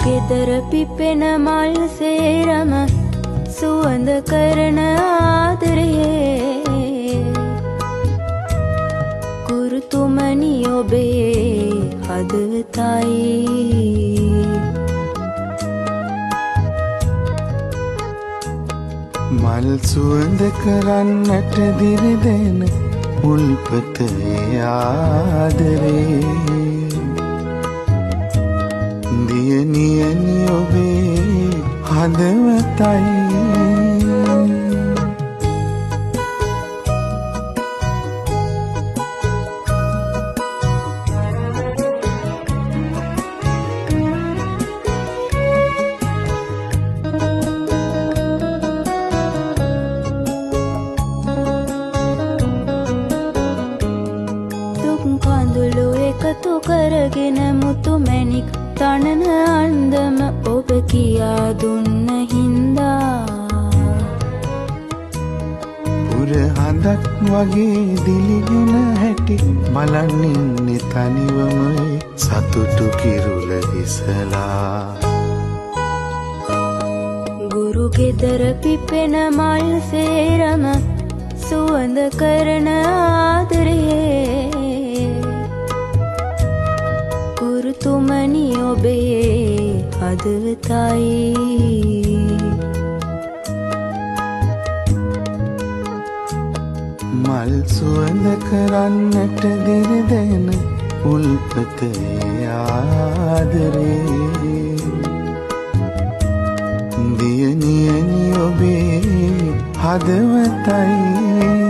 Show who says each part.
Speaker 1: ගෙදර පිපෙන මල් සේරම සුවඳ කරන ආදරේ ගුරුතුමනි ඔබේ හදවතයි
Speaker 2: මල් සුවඳ කරන්නට දිරිදෙන උල්පතේ ආදරේ දියණියනි ඔබේ හදවතයි
Speaker 1: කඳුළු එකතු කරගෙන මුතු මැණික් තනන අන්දම ඔබ කියා දුන්න හින්දා
Speaker 2: පුර හඳක් වගේ දිලිගෙන හැටි බලන් ඉන්නේ තනිවම සතුටු කිරුල ඉසලා
Speaker 1: ගුරු ගෙදර පිපෙන මල් සේරම සුවඳ කරන ආදරේ ගුරුතුමනි ඔබේ හදවතයි
Speaker 2: මල් සුවඳ කරන්නට දිරිදෙන උල්පතේ ආදරේ දියණියනි ඔබේ හදවතයි